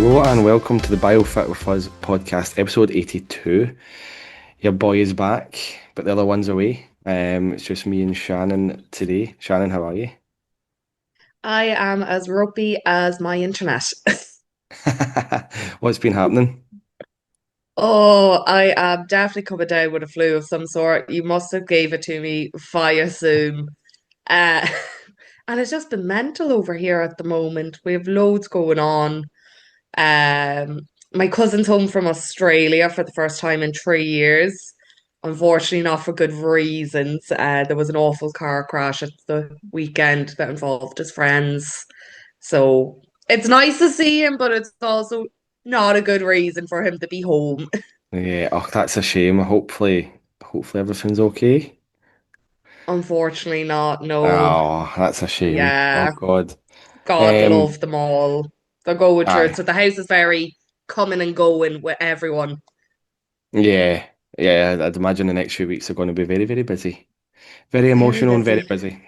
Hello and welcome to the BioFit with Us podcast, episode 82. Your boy is back, but the other one's away. It's just me and Shannon today. Shannon, how are you? I am as ropey as my internet. What's been happening? Oh, I am definitely coming down with a flu of some sort. You must have gave it to me via Zoom. Uh, and it's just been mental over here at the moment. We have loads going on. Um, my cousin's home from Australia for the first time in 3 years. Unfortunately, not for good reasons. There was an awful car crash at the weekend that involved his friends. So it's nice to see him, but it's also not a good reason for him to be home. Yeah, oh, that's a shame. Hopefully everything's okay. Unfortunately, not. No. Oh, that's a shame. Oh Yeah. God. God Um, love them all. They're going through it. aye. So the house is very coming and going with everyone. Yeah, yeah, I'd imagine the next few weeks are going to be very, very busy. Very Very emotional and very busy. busy.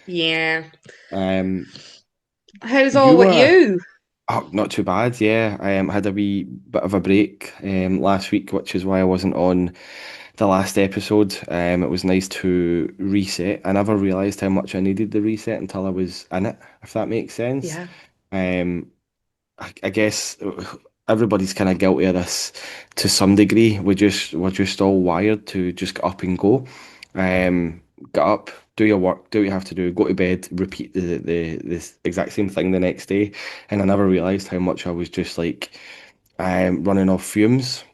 Yeah. Um, How's all you with were you? Oh, not too bad, yeah. I had a wee bit of a break last week, which is why I wasn't on the last episode. It was nice to reset. I never realised how much I needed the reset until I was in it, if that makes sense. Yeah, Um, I guess everybody's kind of guilty of this to some degree. We're just all wired to just get up and go. Get up, do your work, do what you have to do, go to bed, repeat the this exact same thing the next day. And I never realized how much I was just like running off fumes.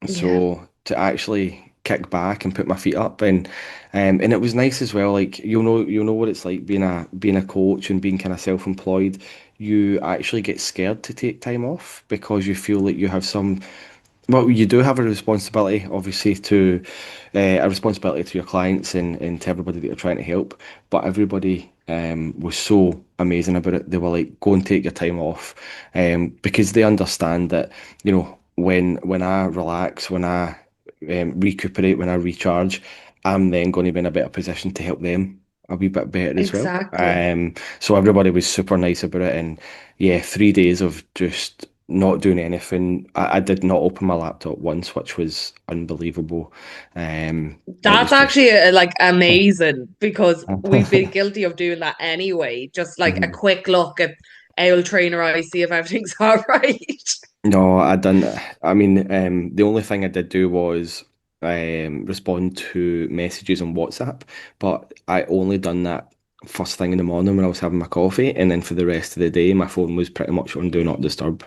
yeah, So to actually kick back and put my feet up and it was nice as well. Like you'll know what it's like being a coach and being kind of self-employed. You actually get scared to take time off because you feel like you have some well, you do have a responsibility, obviously, to a responsibility to your clients and to everybody that you're trying to help. But everybody was so amazing about it. They were like, "Go and take your time off," because they understand that when I relax, when I recuperate, when I recharge, I'm then going to be in a better position to help them a wee bit better as well. exactly. So everybody was super nice about it, and yeah, 3 days of just not doing anything. I did not open my laptop once, which was unbelievable. It That's was actually just like amazing because we've been guilty of doing that anyway. Just like a Mhm. quick look at Owl Trainer I see if everything's all right. No, I didn't. I mean, the only thing I did do was respond to messages on WhatsApp, but I only done that first thing in the morning when I was having my coffee, and then for the rest of the day, my phone was pretty much on Do Not Disturb.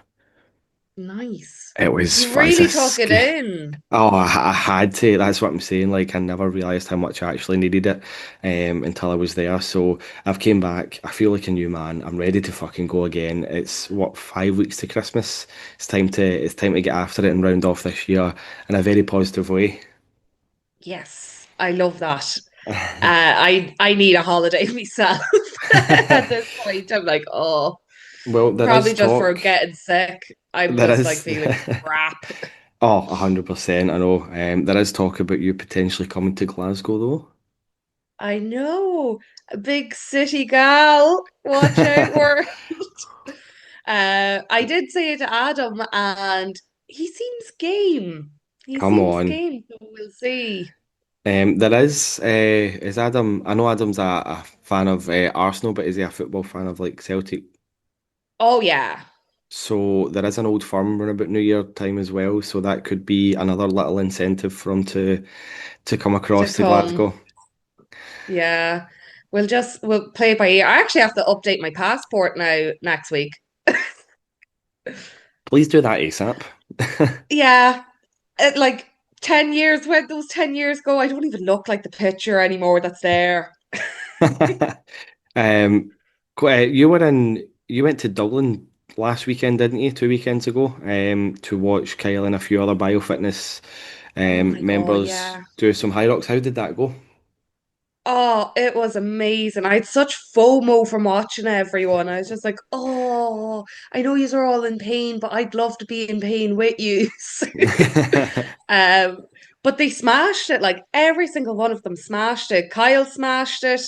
Nice. It was, You it's a really took it in. Oh, I had to. That's what I'm saying. Like, I never realized how much I actually needed it, until I was there. So I've came back. I feel like a new man. I'm ready to fucking go again. It's what, 5 weeks to Christmas. It's time to get after it and round off this year in a very positive way. Yes, I love that. I need a holiday myself at this point. I'm like, oh, Well, there is probably just for talk. getting sick. I'm There just like is. feeling crap. Oh, 100%. I know. There is talk about you potentially coming to Glasgow, I know. A big city gal. Watch out, though. world. I did say it to Adam, and he seems game. He Come seems on. game, so we'll see. There is Adam. I know Adam's a fan of Arsenal, but is he a football fan of like Celtic? Oh yeah, So there is an old firm run about New Year time as well. So that could be another little incentive for him to come to across to come. Glasgow. Yeah, we'll play it by ear. I actually have to update my passport now next week. Please do that ASAP. Yeah, like 10 years. When those 10 years go, I don't even look like the picture anymore that's there. Um, you went to Dublin last weekend, didn't you? 2 weekends ago, to watch Kyle and a few other biofitness Oh my God, members yeah. do some high rocks. How did that go? Oh, it was amazing. I had such FOMO from watching everyone. I was just like, oh, I know you are all in pain, but I'd love to be in pain with you. Um, but they smashed it. Like every single one of them smashed it. Kyle smashed it.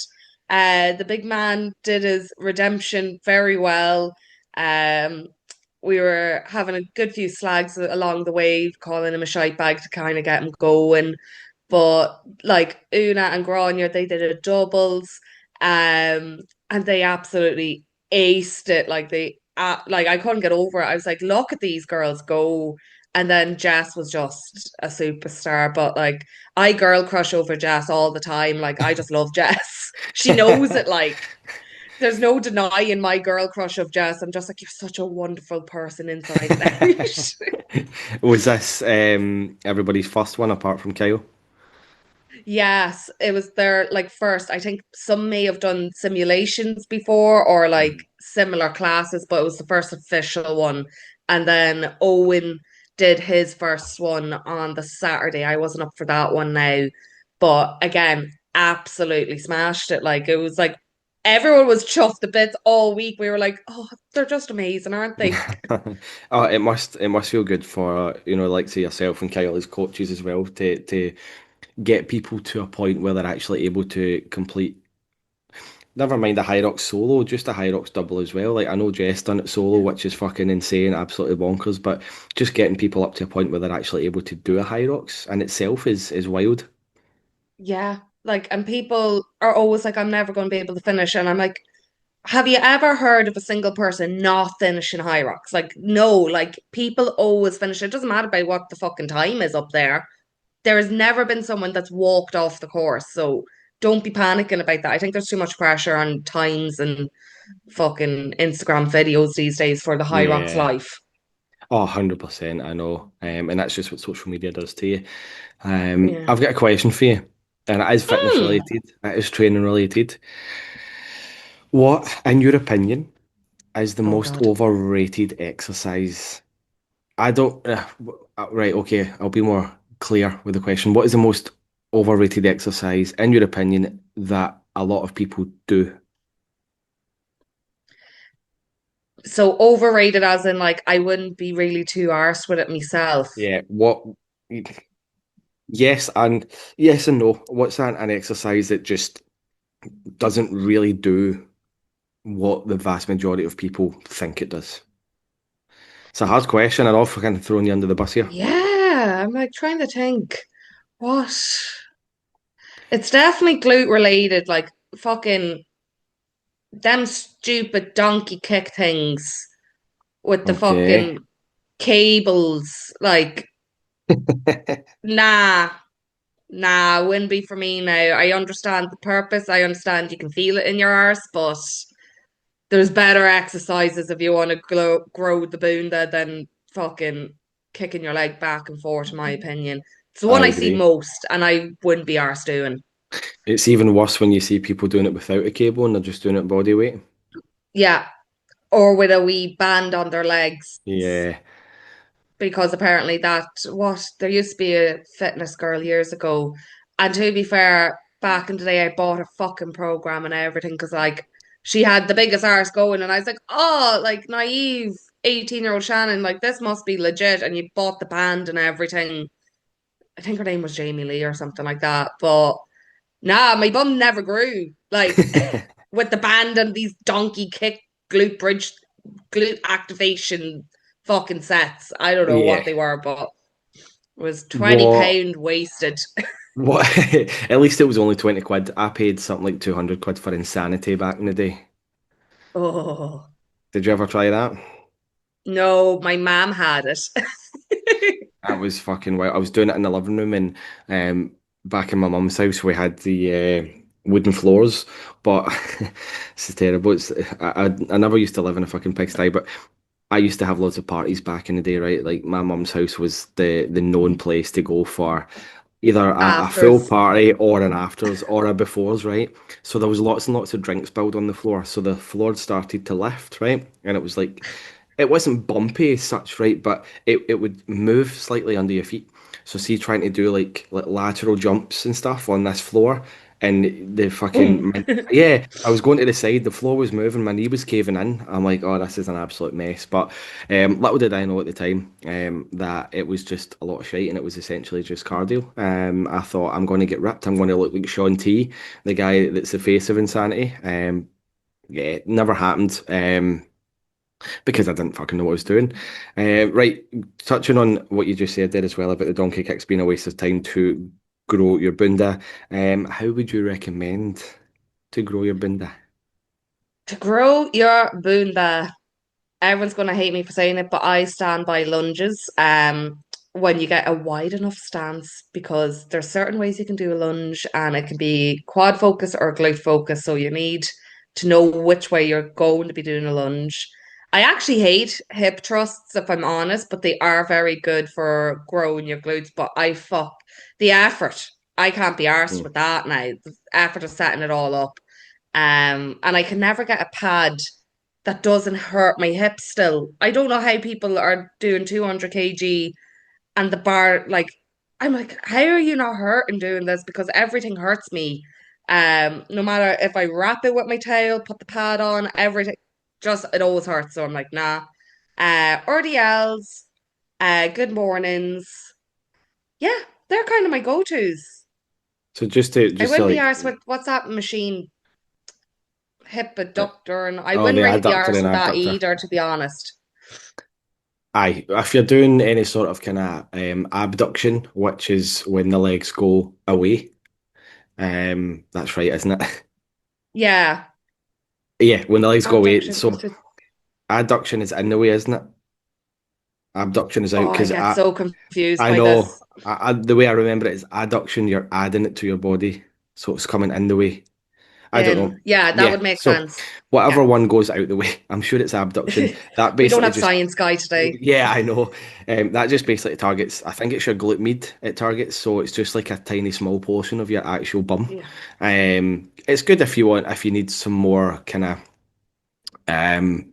The big man did his redemption very well. Um, we were having a good few slags along the way, calling him a shite bag to kind of get him going. But like Una and Grania, they did a doubles, and they absolutely aced it. Like I couldn't get over it. I was like, look at these girls go. And then Jess was just a superstar. But like I girl crush over Jess all the time. Like I just love Jess. She knows it. Like there's no denying my girl crush of Jess. I'm just like, you're such a wonderful person inside and out. Was this everybody's first one apart from Kyle? Yes, it was their like first. I think some may have done simulations before or like Mm. similar classes, but it was the first official one. And then Owen did his first one on the Saturday. I wasn't up for that one now, but again, absolutely smashed it. Like it was like everyone was chuffed to bits all week. We were like, oh, they're just amazing, aren't they? Oh, it must feel good for like say yourself and Kyle as coaches as well to get people to a point where they're actually able to complete. Never mind a Hyrox solo, just a Hyrox double as well. Like I know Jess done it solo, which is fucking insane, absolutely bonkers. But just getting people up to a point where they're actually able to do a Hyrox in itself is wild. Yeah. Like, and people are always like, I'm never going to be able to finish. And I'm like, have you ever heard of a single person not finishing high rocks? Like, no, like people always finish. It doesn't matter about what the fucking time is up there. There has never been someone that's walked off the course. So don't be panicking about that. I think there's too much pressure on times and fucking Instagram videos these days for the high rocks Yeah. life. Oh, 100%, I know. And that's just what social media does to you. Yeah. I've got a question for you, and it is fitness Hmm. related, it is training related. What, in your opinion, is the Oh most God. overrated exercise? I don't, right, okay, I'll be more clear with the question. What is the most overrated exercise, in your opinion, that a lot of people do? So overrated as in like I wouldn't be really too arsed with it myself. Yeah, yes, and yes and no. What's an exercise that just doesn't really do what the vast majority of people think it does? It's a hard question. I know if I kind of throwing you under the bus here. Yeah, I'm like trying to think. What? It's definitely glute related, like fucking them stupid donkey kick things with the Okay. fucking cables. Like, nah, nah, wouldn't be for me now. I understand the purpose. I understand you can feel it in your arse, but there's better exercises if you want to grow the bunda than fucking kicking your leg back and forth, in my opinion. It's the I one I see agree. most, and I wouldn't be arse doing. It's even worse when you see people doing it without a cable and they're just doing it body weight. Yeah, or with a wee band on their legs Yeah. because apparently that what there used to be a fitness girl years ago, and to be fair, back in the day I bought a fucking program and everything because like she had the biggest arse going, and I was like, oh, like naive 18-year-old Shannon, like this must be legit, and you bought the band and everything. I think her name was Jamie Lee or something like that, but nah, my bum never grew like with the band and these donkey kick glute bridge glute activation fucking sets. I don't know what Yeah. they were, but it was 20 What? pound wasted. What? At least it was only 20 quid. I paid something like 200 quid for Insanity back in the day. Oh Did you ever try that? no, my mom had it. That was fucking wild. I was doing it in the living room and back in my mum's house we had the wooden floors, but this is terrible. I never used to live in a fucking pigsty, but I used to have lots of parties back in the day, right? Like my mum's house was the known place to go for either a full Afters. party or an afters or a befores, right? So there was lots and lots of drinks spilled on the floor. So the floor started to lift, right? And it was like it wasn't bumpy as such, right? But it would move slightly under your feet. So see trying to do like lateral jumps and stuff on this floor and the Boom. fucking yeah, I was going to the side, the floor was moving, my knee was caving in. I'm like, oh, this is an absolute mess. But little did I know at the time that it was just a lot of shite and it was essentially just cardio. I thought I'm going to get ripped. I'm going to look like Sean T, the guy that's the face of Insanity. Yeah, never happened. because I didn't fucking know what I was doing. Right, touching on what you just said there as well about the donkey kicks being a waste of time to grow your bunda. How would you recommend to grow your bunda? To grow your bunda, everyone's gonna hate me for saying it, but I stand by lunges. When you get a wide enough stance, because there's certain ways you can do a lunge, and it can be quad focus or glute focus. So you need to know which way you're going to be doing a lunge. I actually hate hip thrusts, if I'm honest, but they are very good for growing your glutes. But I fuck the effort. I can't be arsed Mm. with that now. The effort of setting it all up. And I can never get a pad that doesn't hurt my hips still. I don't know how people are doing 200 kg and the bar, like, I'm like, how are you not hurting doing this? Because everything hurts me. No matter if I wrap it with my tail, put the pad on, everything, just it always hurts. So I'm like, nah. RDLs, good mornings. Yeah, they're kind of my go-tos. So just to I just to wouldn't be like arsed with what's that machine? Hip uh, adductor, and I oh, the wouldn't really be adductor arsed and with that abductor. either, to be honest. Aye, if you're doing any sort of kind of abduction, which is when the legs go away, that's right, isn't it? Yeah, Yeah, when the legs go away. abduction. So adduction is in the way, isn't it? Abduction is out Oh, I because get so confused I by know this. the way I remember it is adduction. You're adding it to your body, so it's coming in the way. I don't know. Yeah, that Yeah, would make so sense. whatever Yeah. one goes out the way, I'm sure it's abduction. That We don't basically have just science guy today. yeah, I know. That just basically targets. I think it's your glute med it targets, so it's just like a tiny small portion of your actual bum. Yeah. It's good if you want if you need some more kind of um,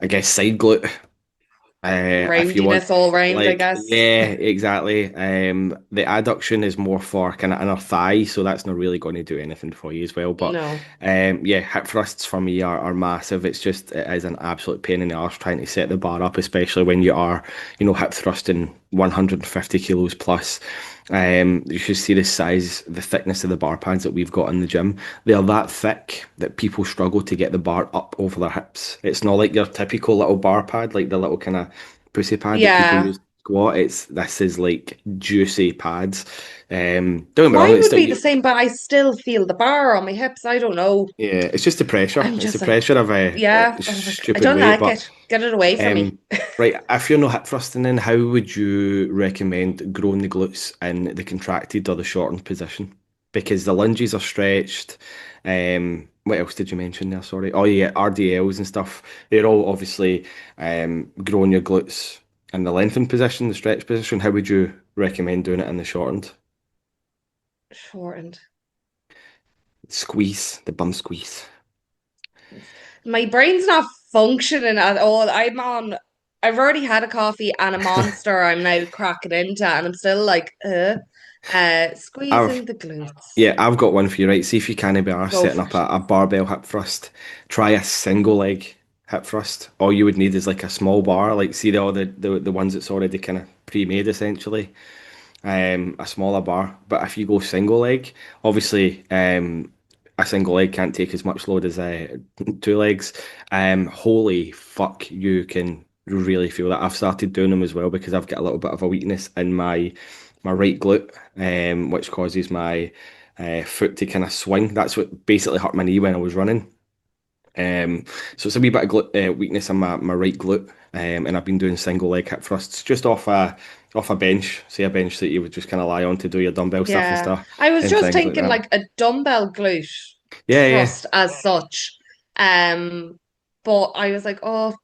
I guess side glute if you want, Roundiness all round, I like, guess. yeah, exactly. The adduction is more for kind of inner thigh, so that's not really going to do anything for you as well. But No. yeah, hip thrusts for me are massive. It is an absolute pain in the arse trying to set the bar up, especially when you are, hip thrusting 150 kilos plus. You should see the size, the thickness of the bar pads that we've got in the gym. They are that thick that people struggle to get the bar up over their hips. It's not like your typical little bar pad, like the little kind of pussy pad that people Yeah. use to squat. This is like juicy pads. Don't get me wrong, Mine it's would still be the same, but I still feel the bar on my hips. I don't know. yeah, it's just the pressure. I'm It's the just like, pressure of yeah. a And I'm like, I stupid don't weight. like But it. Get it away from me. um, right, if you're not hip thrusting, then how would you recommend growing the glutes in the contracted or the shortened position? Because the lunges are stretched. What else did you mention there? Sorry. Oh yeah, RDLs and stuff. They're all obviously growing your glutes in the lengthened position, the stretched position. How would you recommend doing it in the shortened? Shortened. Squeeze, the bum squeeze. My brain's not functioning at all. I've already had a coffee and a monster I'm now cracking into, and I'm still like, I've squeezing the glutes. Yeah, I've got one for you, right? See if you can be arsed Go setting for up it. a barbell hip thrust. Try a single leg hip thrust. All you would need is like a small bar, like see all the ones that's already kind of pre-made essentially. A smaller bar. But if you go single leg, obviously, a single leg can't take as much load as two legs. Holy fuck, you can really feel that. I've started doing them as well because I've got a little bit of a weakness in my right glute, which causes my foot to kind of swing. That's what basically hurt my knee when I was running. So it's a wee bit of weakness in my right glute, and I've been doing single leg hip thrusts just off a bench, say a bench that you would just kind of lie on to do your dumbbell stuff and Yeah. stuff I was and just things like thinking that. like a dumbbell glute Yeah, yeah, thrust as such. Um, but I was like, oh,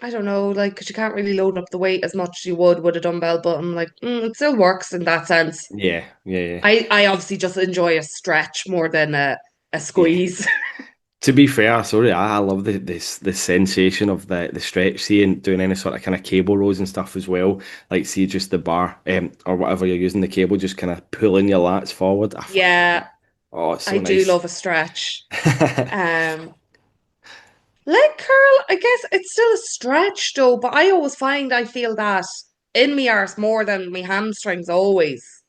I don't know, like, because you can't really load up the weight as much as you would with a dumbbell, but I'm like, it still works in that sense. yeah, yeah, I obviously just enjoy a stretch more than a yeah. squeeze. To be fair, sorry, I love the sensation of the stretch, seeing doing any sort of kind of cable rows and stuff as well. Like see just the bar or whatever you're using the cable, just kind of pulling your lats forward. I fucking love Yeah, that. Oh, it's I so do nice. love a stretch. Um, Leg curl, I guess it's still a stretch though, but I always find I feel that in me arse more than my hamstrings always.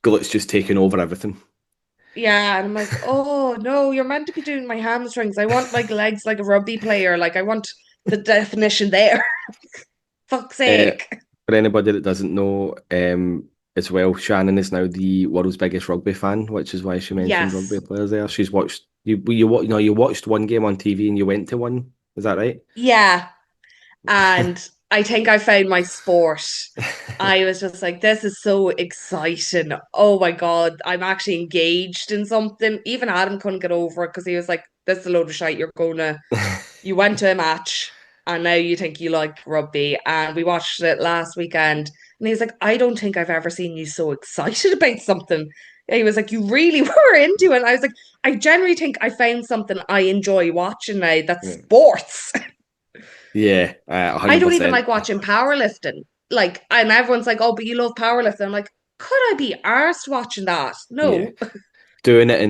Glutes just taking over everything. Yeah, and I'm like, oh no, you're meant to be doing my hamstrings. I want like legs like a rugby player. Like I want the definition there. Fuck's Uh, sake. for anybody that doesn't know, as well, Shannon is now the world's biggest rugby fan, which is why she mentioned rugby Yes. players there. She's watched you watched one game on TV and you went to one. Is that right? Yeah. And I think I found my sport. I was just like, this is so exciting. Oh my God, I'm actually engaged in something. Even Adam couldn't get over it because he was like, this is a load of shit. You went to a match and now you think you like rugby. And we watched it last weekend. And he's like, I don't think I've ever seen you so excited about something. He was like, you really were into it. And I was like, I generally think I found something I enjoy watching now that's sports. Yeah, I don't even 100%. like watching powerlifting. Like, and everyone's like, oh, but you love powerlifting. I'm like, could I be arsed watching that? Yeah, No. doing it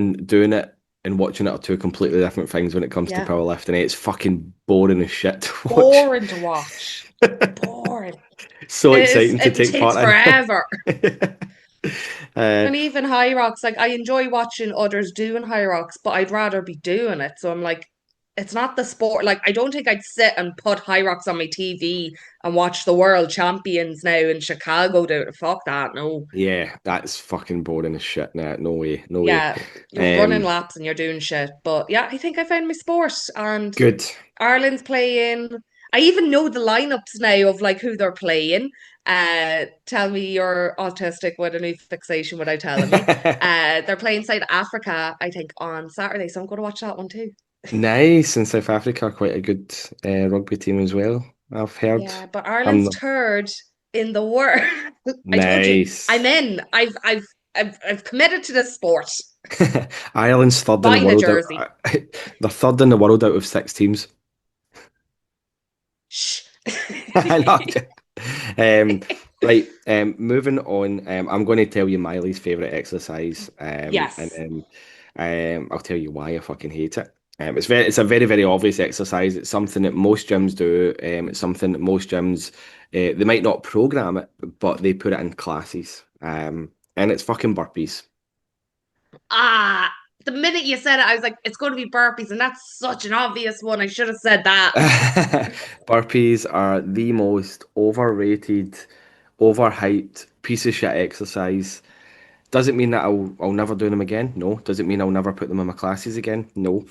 and watching it are two completely different things when it comes to Yeah. powerlifting. It's fucking boring as shit to watch. Boring to watch. Boring. So exciting to It take takes part forever. in. uh, And even high rocks, like I enjoy watching others doing high rocks, but I'd rather be doing it. So I'm like, it's not the sport. Like, I don't think I'd sit and put high rocks on my TV and watch the world champions now in Chicago do it. Fuck that. No. yeah, that's fucking boring as shit. Nah, no way, no way. Yeah, you're running Um, laps and you're doing shit. But yeah, I think I found my sport and good. Ireland's playing. I even know the lineups now of like who they're playing. Tell me you're autistic with a new fixation without telling me. They're playing South Africa, I think, on Saturday, so I'm going to watch that one too. Nice, and South Africa are quite a good rugby team as well. I've heard. Yeah, but I'm Ireland's not, third in the world. I told you, I'm nice. in. I've committed to this sport. Ireland's third in the Buying a world. jersey. They're third in the world out of six teams. Shh. I know. Um, right. Moving on. I'm going to tell you Miley's favorite exercise. And Yes. then I'll tell you why I fucking hate it. It's a very, very obvious exercise. It's something that most gyms do. It's something that most gyms they might not program it, but they put it in classes. And it's fucking burpees. Ah, the minute you said it, I was like, it's going to be burpees, and that's such an obvious one. I should have said that. Burpees are the most overrated, overhyped piece of shit exercise. Doesn't mean that I'll never do them again. No. Doesn't mean I'll never put them in my classes again. No.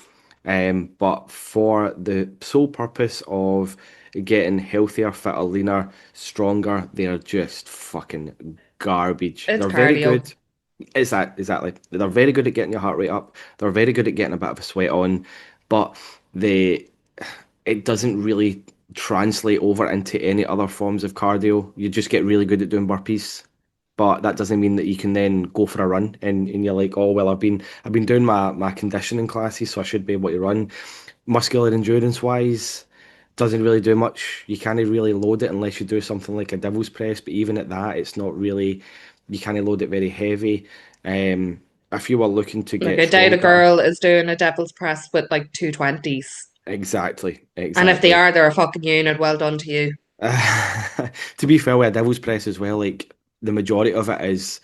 But for the sole purpose of getting healthier, fitter, leaner, stronger, they're just fucking garbage. It's They're very cardio. good. It's that exactly. They're very good at getting your heart rate up. They're very good at getting a bit of a sweat on, but they it doesn't really translate over into any other forms of cardio. You just get really good at doing burpees, but that doesn't mean that you can then go for a run and you're like, oh well, I've been doing my conditioning classes, so I should be able to run. Muscular endurance wise, doesn't really do much. You can't really load it unless you do something like a devil's press, but even at that, it's not really you can't load it very heavy. If you were looking to Like, get I doubt a stronger, girl is doing a devil's press with like 220s. exactly, And if they exactly. are, they're a fucking unit. Well done to you. To be fair with a devil's press as well, like the majority of it is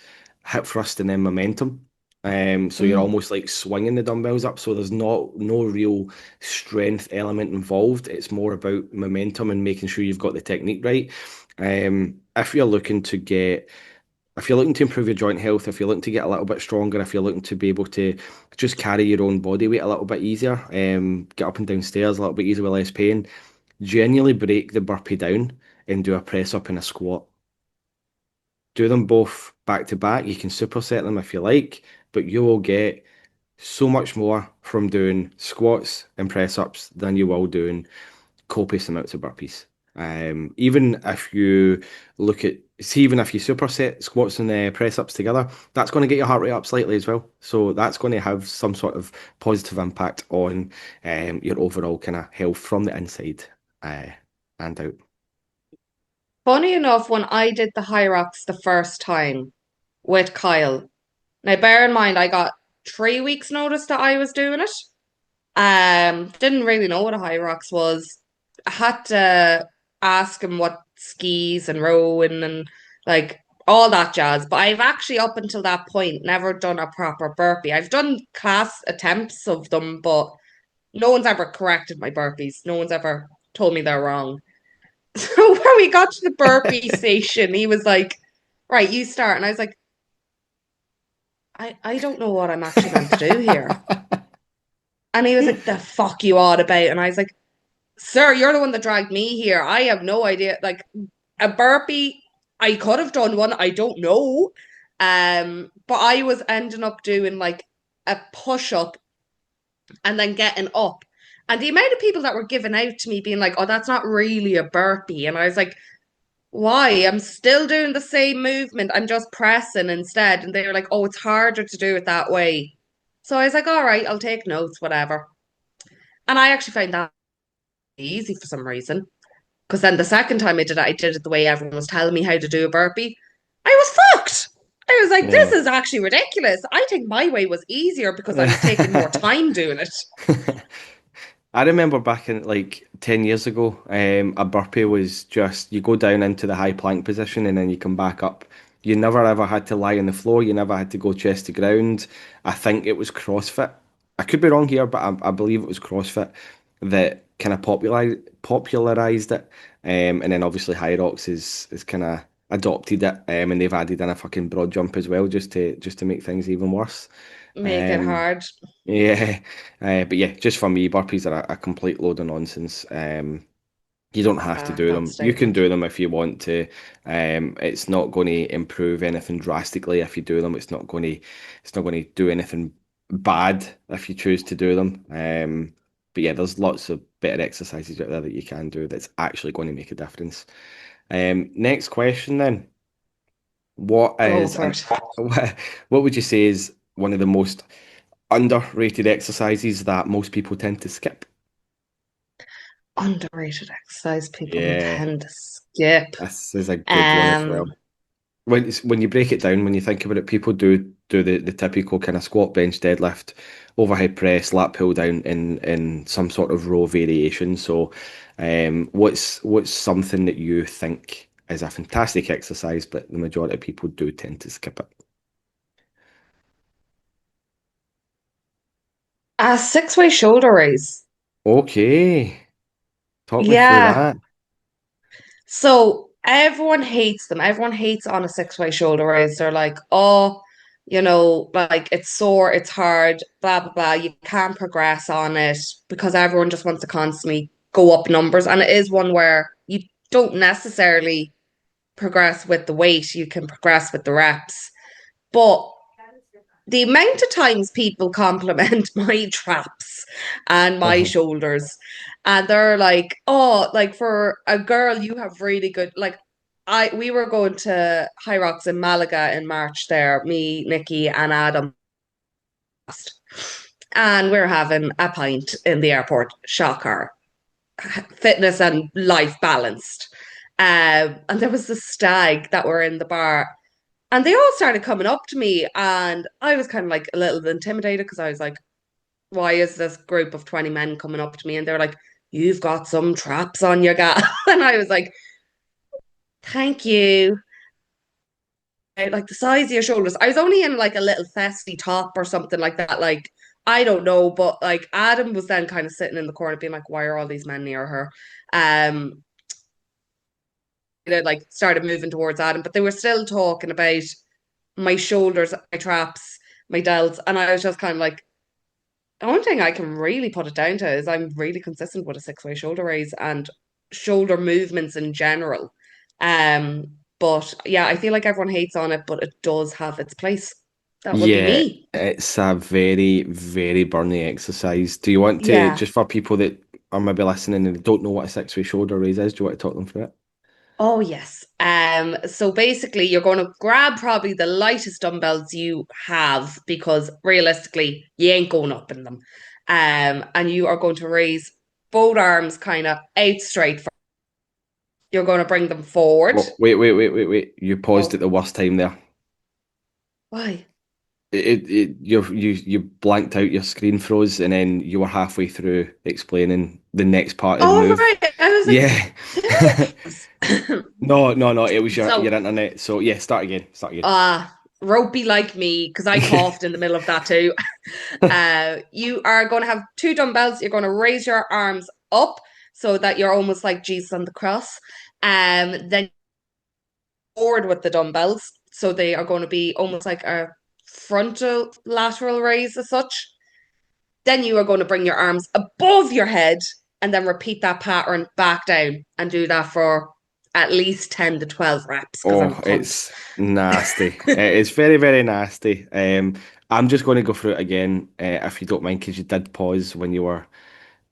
hip thrust and then momentum. So you're Mm. almost like swinging the dumbbells up. So there's no real strength element involved. It's more about momentum and making sure you've got the technique right. If you're looking to get, if you're looking to improve your joint health, if you're looking to get a little bit stronger, if you're looking to be able to just carry your own body weight a little bit easier, get up and down stairs a little bit easier with less pain, genuinely break the burpee down and do a press up and a squat. Do them both back to back. You can superset them if you like, but you will get so much more from doing squats and press ups than you will doing copious amounts of burpees. Even if you look at, see, even if you superset squats and press ups together, that's going to get your heart rate up slightly as well. So that's going to have some sort of positive impact on your overall kind of health from the inside uh, and out. Funny enough, when I did the high rocks the first time with Kyle, now bear in mind I got 3 weeks notice that I was doing it. Didn't really know what a high rocks was. I had to ask him what skis and rowing and like all that jazz. But I've actually up until that point never done a proper burpee. I've done class attempts of them, but no one's ever corrected my burpees. No one's ever. told me they're wrong. So when we got to the burpee station, he was like, right, you start. And I was like, I don't know what I'm actually meant to do here. And he was like, the fuck you all about? And I was like, sir, you're the one that dragged me here. I have no idea. Like a burpee, I could have done one. I don't know. But I was ending up doing like a push up and then getting up. And the amount of people that were giving out to me being like, oh, that's not really a burpee. And I was like, why? I'm still doing the same movement. I'm just pressing instead. And they were like, oh, it's harder to do it that way. So I was like, all right, I'll take notes, whatever. And I actually found that easy for some reason. Because then the second time I did it the way everyone was telling me how to do a burpee. I was fucked. I was like, this Yeah. is actually ridiculous. I think my way was easier because I was taking more time doing it. I remember back in like 10 years ago, a burpee was just you go down into the high plank position and then you come back up. You never ever had to lie on the floor. You never had to go chest to ground. I think it was CrossFit. I could be wrong here, but I believe it was CrossFit that kind of popularized it. And then obviously High Rocks is kind of adopted it, and they've added in a fucking broad jump as well, just to make things even worse. Make it Um, hard. yeah, but yeah, just for me, burpees are a complete load of nonsense. You don't have to Ah, do that them. You can statement. do them if you want to. It's not going to improve anything drastically if you do them. It's not going to do anything bad if you choose to do them. But yeah, there's lots of better exercises out there that you can do that's actually going to make a difference. Next question then. What Go is for and it. what would you say is one of the most underrated exercises that most people tend to skip? Underrated exercise people Yeah, tend to skip. this is a good one as well. Um, When you break it down, when you think about it, people do the typical kind of squat, bench, deadlift, overhead press, lat pull down in some sort of row variation. So, what's something that you think is a fantastic exercise, but the majority of people do tend to skip it? a six-way shoulder raise. Okay, talk me through Yeah. that. So everyone hates them. Everyone hates on a six-way shoulder raise. They're like, oh, like it's sore, it's hard, blah, blah, blah. You can't progress on it because everyone just wants to constantly go up numbers. And it is one where you don't necessarily progress with the weight, you can progress with the reps. But the amount of times people compliment my traps and my Uh-huh. shoulders, and they're like, "Oh, like for a girl, you have really good." Like, we were going to High Rocks in Malaga in March. There, me, Nikki, and Adam, and we're having a pint in the airport. Shocker, fitness and life balanced. And there was the stag that were in the bar, and they all started coming up to me, and I was kind of like a little bit intimidated because I was like, why is this group of 20 men coming up to me? And they're like, you've got some traps on your gal. And I was like, thank you. Like the size of your shoulders. I was only in like a little festy top or something like that. Like, I don't know. But like Adam was then kind of sitting in the corner being like, why are all these men near her? Um, they like started moving towards Adam, but they were still talking about my shoulders, my traps, my delts. And I was just kind of like, the only thing I can really put it down to is I'm really consistent with a six-way shoulder raise and shoulder movements in general. But yeah, I feel like everyone hates on it, but it does have its place. That would be Yeah, me. it's a very, very burning exercise. Do you want to, Yeah. just for people that are maybe listening and don't know what a six-way shoulder raise is, do you want to talk them through it? Oh yes. So basically you're going to grab probably the lightest dumbbells you have because realistically you ain't going up in them. And you are going to raise both arms kind of out straight. You're going to bring them forward. Oh, wait. You paused at Oh, the worst time there. why? You blanked out, your screen froze, and then you were halfway through explaining the next part of the Oh, move. right. I was like, Yeah. did I pause? No, no, no. It was your So, internet. So yeah, start again. Start again. ropey like me, because I coughed in the middle of that too. You are going to have two dumbbells. You're going to raise your arms up. so that you're almost like Jesus on the cross. Then forward with the dumbbells, so they are going to be almost like a frontal lateral raise as such. Then you are going to bring your arms above your head and then repeat that pattern back down and do that for at least 10 to 12 reps because I'm Oh, a cunt. it's nasty. It's very, very nasty. I'm just going to go through it again, if you don't mind, because you did pause when you were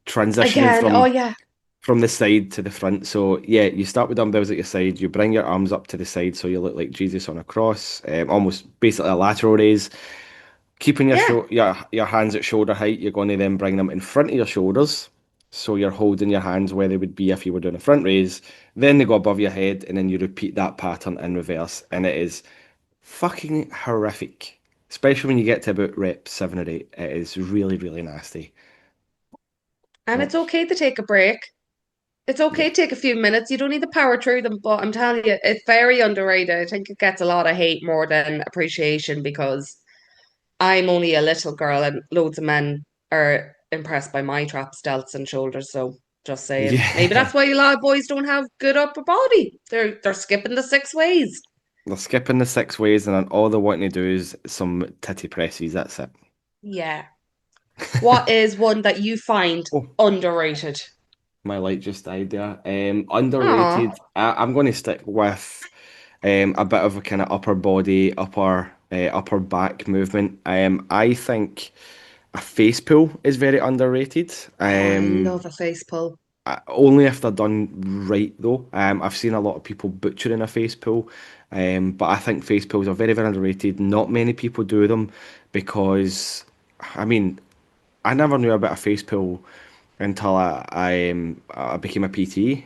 transitioning Again, oh yeah, from the side to the front. So yeah, you start with dumbbells at your side. You bring your arms up to the side so you look like Jesus on a cross, almost basically a lateral raise. Keeping yeah. your hands at shoulder height, you're going to then bring them in front of your shoulders. So you're holding your hands where they would be if you were doing a front raise. Then they go above your head, and then you repeat that pattern in reverse. And it is fucking horrific, especially when you get to about rep 7 or 8. It is really, really nasty. And it's Like, okay to take a break. It's okay yeah, to take a few minutes. You don't need to power through them, but I'm telling you, it's very underrated. I think it gets a lot of hate more than appreciation because I'm only a little girl and loads of men are impressed by my traps, delts, and shoulders. So just saying. Maybe yeah. that's why a lot of boys don't have good upper body. They're skipping the 6 ways. They're skipping the 6 ways, and then all they're wanting to do is some titty presses. That's it. Yeah. What is one that you find Oh, underrated? my light just died there. Oh, Underrated. I'm going to stick with a bit of a kind of upper body, upper back movement. I think a face pull is very underrated. oh, I love a face pull. Only if they're done right though. I've seen a lot of people butchering a face pull, but I think face pulls are very, very underrated. Not many people do them because, I mean, I never knew about a face pull until I became a PT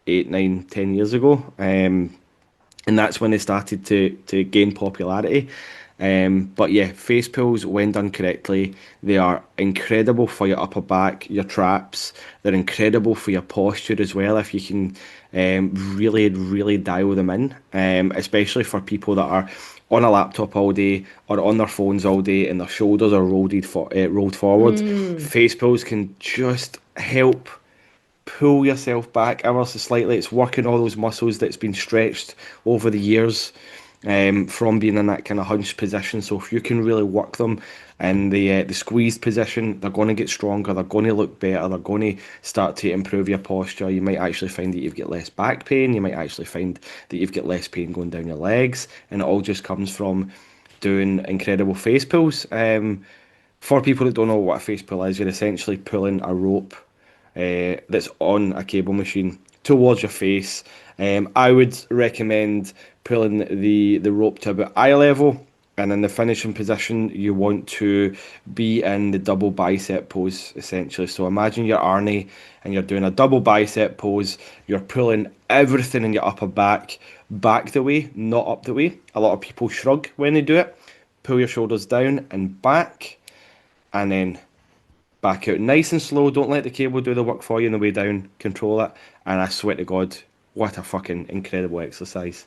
8, 9, 10 years ago. And that's when they started to gain popularity. But yeah, face pulls, when done correctly, they are incredible for your upper back, your traps. They're incredible for your posture as well if you can really, really dial them in. Especially for people that are on a laptop all day or on their phones all day and their shoulders are rolled forward. Mm, Face pulls can just help pull yourself back ever so slightly. It's working all those muscles that's been stretched over the years from being in that kind of hunched position. So if you can really work them in the squeezed position, they're going to get stronger. They're going to look better. They're going to start to improve your posture. You might actually find that you've got less back pain. You might actually find that you've got less pain going down your legs, and it all just comes from doing incredible face pulls. For people that don't know what a face pull is, you're essentially pulling a rope that's on a cable machine towards your face. I would recommend pulling the rope to about eye level, and in the finishing position, you want to be in the double bicep pose essentially. So imagine you're Arnie and you're doing a double bicep pose. You're pulling everything in your upper back the way, not up the way. A lot of people shrug when they do it. Pull your shoulders down and back, and then back out nice and slow. Don't let the cable do the work for you on the way down. Control it. And I swear to God, what a fucking incredible exercise.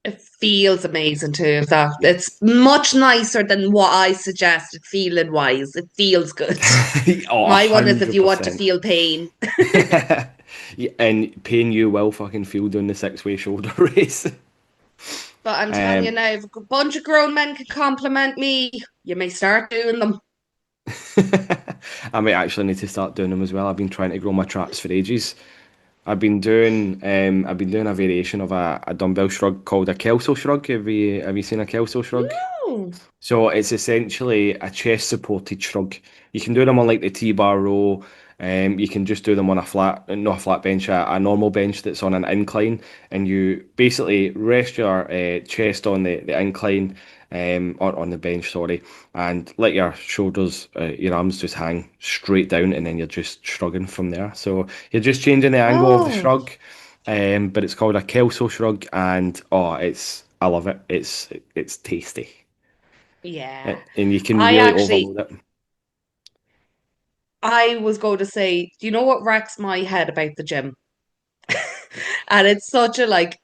it feels amazing too. That Yeah. it's much nicer than what I suggested feeling wise. It feels good. Oh, My one is if you want to 100%. feel pain. Yeah, and pain you will fucking feel doing the 6 way shoulder race. But I'm telling you Um, now, if a bunch of grown men can compliment me, you may start doing them. I might actually need to start doing them as well. I've been trying to grow my traps for ages. I've been doing a variation of a dumbbell shrug called a Kelso shrug. Have you seen a Kelso shrug? No. So it's essentially a chest supported shrug. You can do them on like the T-bar row. You can just do them on a flat, not a flat bench, a normal bench that's on an incline, and you basically rest your chest on the incline, or on the bench, sorry, and let your shoulders, your arms just hang straight down, and then you're just shrugging from there. So you're just changing the angle of the Oh, shrug, but it's called a Kelso shrug, and oh, I love it. It's tasty. yeah. And you can I really actually, overload it. I was going to say, do you know what wrecks my head about the gym? And it's such a like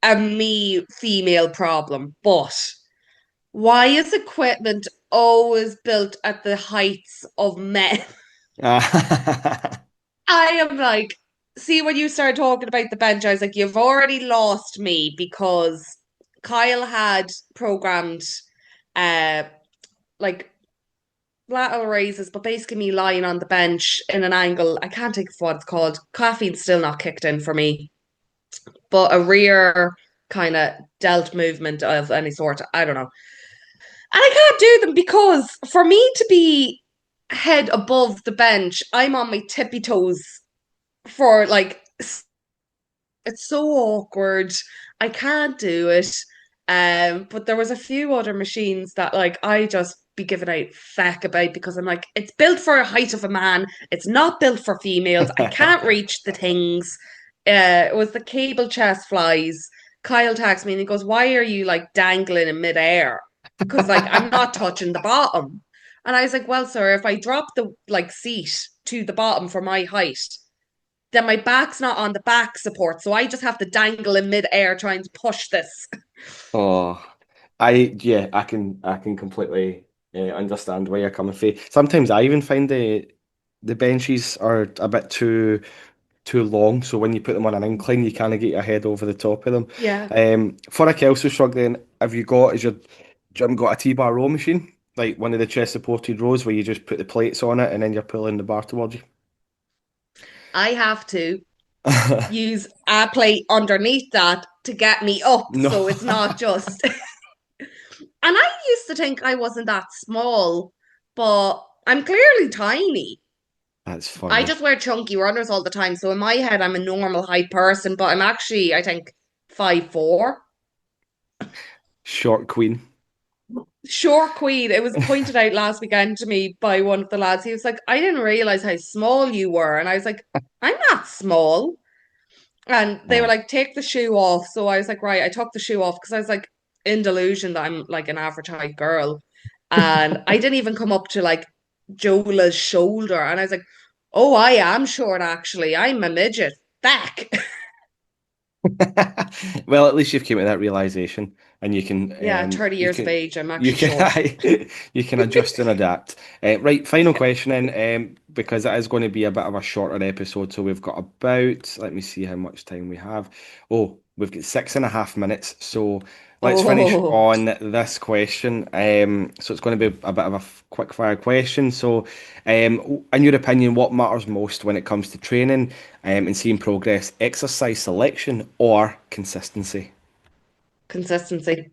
a me female problem, but why is equipment always built at the heights of men? Ah, I am like, see, when you started talking about the bench, I was like, you've already lost me because Kyle had programmed uh like lateral raises, but basically me lying on the bench in an angle. I can't think of what it's called. Caffeine's still not kicked in for me, but a rear kind of delt movement of any sort. I don't know. And I can't do them because for me to be head above the bench, I'm on my tippy toes for like it's so awkward. I can't do it. But there was a few other machines that like I just be giving out feck about because I'm like, it's built for a height of a man. It's not built for females. I can't reach the things. It was the cable chest flies. Kyle tags me and he goes, "Why are you like dangling in midair?" Because like I'm not touching the bottom. And I was like, "Well, sir, if I drop the like seat to the bottom for my height, then my back's not on the back support, so I just have to dangle in mid-air trying to push this." Oh, yeah, I can completely understand where you're coming from. Sometimes I even find the benches are a bit too long, so when you put them on an incline, you kind of get your head over the top of them. Yeah. For a Kelso shrug, then, has your gym got a T-bar row machine, like one of the chest supported rows where you just put the plates on it and then you're pulling the bar towards you? I have to use a plate underneath that to get me up, No, so it's not just. And I used to think I wasn't that small, but I'm clearly tiny. that's I funny. just wear chunky runners all the time, so in my head I'm a normal height person, but I'm actually, I think, 5'4". Short queen. Short queen. It was pointed out last weekend to me by one of the lads. He was like, "I didn't realize how small you were." And I was like, "I'm not small." And they were Uh, like, "Take the shoe off." So I was like, "Right." I took the shoe off because I was like in delusion that I'm like an average height girl. And I didn't even come up to like Jola's shoulder. And I was like, "Oh, I am short actually. I'm a midget." Back. well, at least you've came to that realization, and Yeah, 30 you years of can age. I'm you actually short. can you can adjust and adapt. Right, final question then, because it is going to be a bit of a shorter episode, so we've got about, let me see how much time we have. Oh, we've got 6.5 minutes, so let's finish Oh, on this question. So it's going to be a bit of a quick fire question. So, in your opinion, what matters most when it comes to training, and seeing progress, exercise selection or consistency? consistency.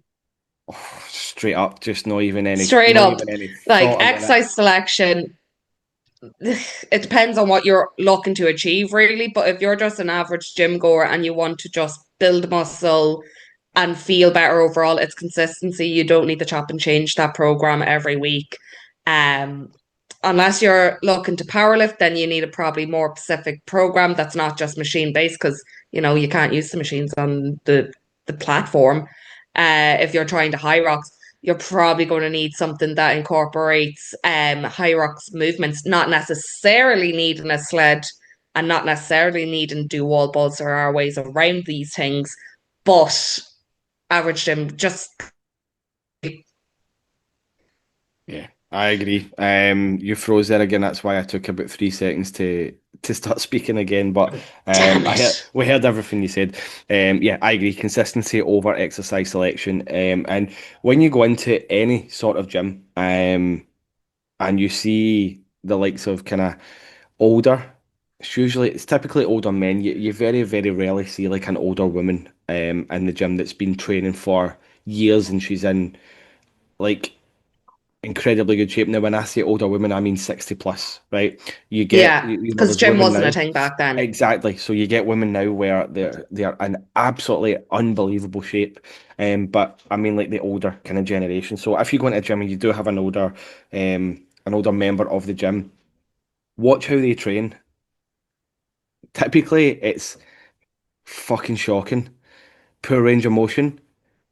Straight up, just not even any, Straight not up. even any Like thought about it. exercise selection, it depends on what you're looking to achieve, really. But if you're just an average gym goer and you want to just build muscle and feel better overall, it's consistency. You don't need to chop and change that program every week. Um, Unless you're looking to powerlift, then you need a probably more specific program that's not just machine based because you can't use the machines on the platform. If you're trying to high rocks, you're probably going to need something that incorporates high rocks movements, not necessarily needing a sled and not necessarily needing to do wall balls. There are ways around these things, but average gym just Yeah, I agree. You froze there again. That's why I took about 3 seconds to start speaking again. But damn I heard it. we heard everything you said. Yeah, I agree. Consistency over exercise selection. And when you go into any sort of gym, and you see the likes of kind of older, it's typically older men. You very, very rarely see like an older woman in the gym that's been training for years and she's in like incredibly good shape. Now, when I say older women, I mean 60 plus, right? Yeah, because There's gym women wasn't a now. thing back then. Exactly. So you get women now where they're in absolutely unbelievable shape. But I mean like the older kind of generation. So if you go into a gym and you do have an older member of the gym, watch how they train. Typically, it's fucking shocking. Poor range of motion,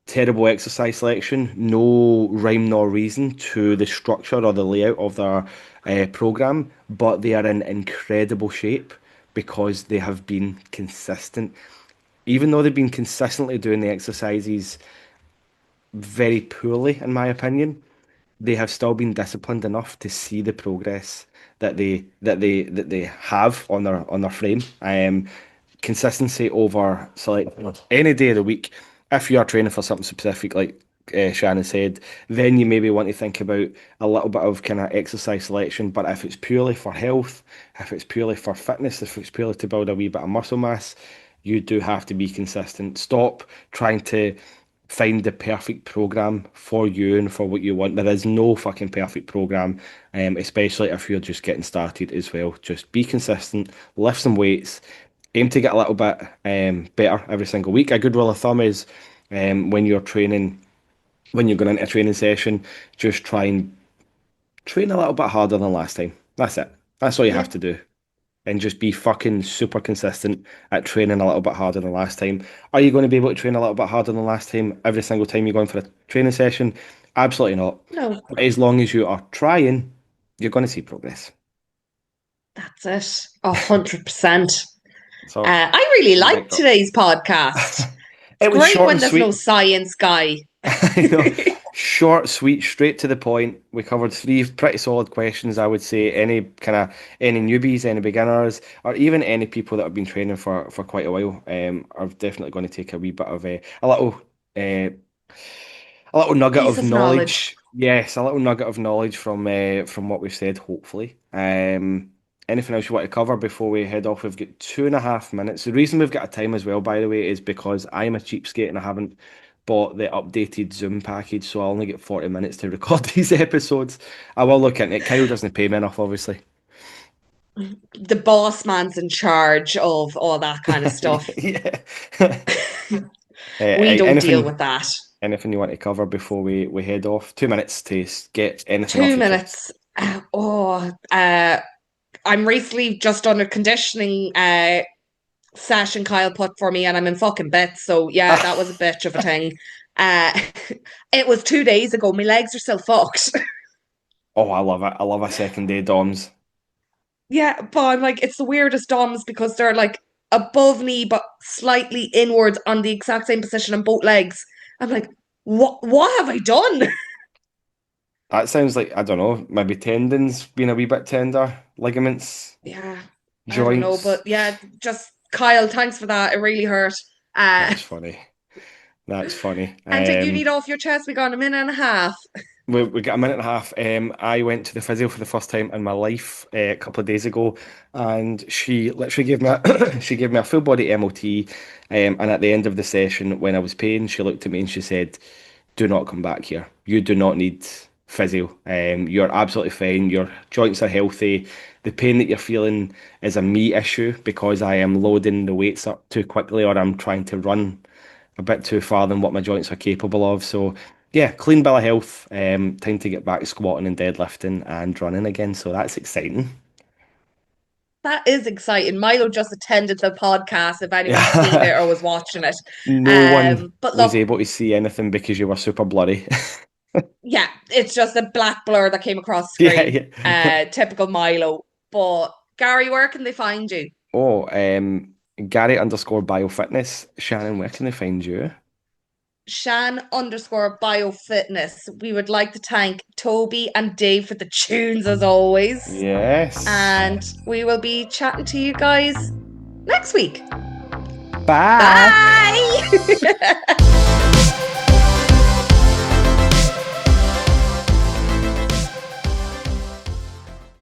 terrible exercise selection, no rhyme nor reason to the structure or the layout of their program, but they are in incredible shape because they have been consistent. Even though they've been consistently doing the exercises very poorly, in my opinion, they have still been disciplined enough to see the progress that they have on their frame. Consistency over select any day of the week. If you are training for something specific, like Shannon said, then you maybe want to think about a little bit of kind of exercise selection. But if it's purely for health, if it's purely for fitness, if it's purely to build a wee bit of muscle mass, you do have to be consistent. Stop trying to find the perfect program for you and for what you want. There is no fucking perfect program, especially if you're just getting started as well. Just be consistent, lift some weights, aim to get a little bit better every single week. A good rule of thumb is when you're training, when you're going into a training session, just try and train a little bit harder than last time. That's it. That's all you have Yeah. to do and just be fucking super consistent at training a little bit harder than last time. Are you going to be able to train a little bit harder than last time every single time you're going for a training session? Absolutely not. No, But as long as you are trying, you're going to see progress. that's it. 100%. So, I really like mic drop. today's podcast. It's It was great short when and there's no sweet. science guy. I know. Short, sweet, straight to the point. We covered three pretty solid questions, I would say. Any newbies, any beginners, or even any people that have been training for quite a while, are definitely going to take a wee bit of uh, a little nugget Piece of of knowledge. knowledge. Yes, a little nugget of knowledge from what we've said, hopefully. Anything else you want to cover before we head off? We've got 2.5 minutes. The reason we've got a time as well, by the way, is because I'm a cheapskate and I haven't bought the updated Zoom package, so I only get 40 minutes to record these episodes. I will look into it. Kyle doesn't pay me enough, obviously. The boss man's in charge of all that kind of stuff. Yeah. We don't deal Anything with that. anything you want to cover before we head off? 2 minutes to get anything off Two your chest. minutes. Oh, I'm recently just done a conditioning session Kyle put for me, and I'm in fucking bits. So yeah, that was a bitch of a thing. Uh, it was 2 days ago. My legs are still fucked. Oh, I love it. I love a second day DOMS. Yeah, but I'm like, it's the weirdest DOMs because they're like above knee but slightly inwards on the exact same position on both legs. I'm like, what have I done? That sounds like, I don't know, maybe tendons being a wee bit tender, ligaments, Yeah, I don't know, joints. but yeah, just Kyle, thanks for that. It really hurt. Uh That's funny. That's funny. Anything you need off your chest? We got a minute and a half. We got a minute and a half. I went to the physio for the first time in my life a couple of days ago, and she literally gave me she gave me a full body MOT. And at the end of the session, when I was paying, she looked at me and she said, "Do not come back here. You do not need physio. You're absolutely fine. Your joints are healthy. The pain that you're feeling is a me issue because I am loading the weights up too quickly, or I'm trying to run a bit too far than what my joints are capable of. So yeah, clean bill of health. Time to get back squatting and deadlifting and running again. So that's exciting. That is exciting. Milo just attended the podcast if anyone's seen it Yeah. or was watching it. No one But was look, able to see anything because you were super bloody. yeah, it's just a black blur that came across the Yeah, screen. yeah. Typical Milo. But Gary, where can they find you? Oh, Gary underscore biofitness. Shannon, where can they find you? Shan_biofitness. We would like to thank Toby and Dave for the tunes as always. Yes. And we will be chatting to you guys next week. Bye. Bye.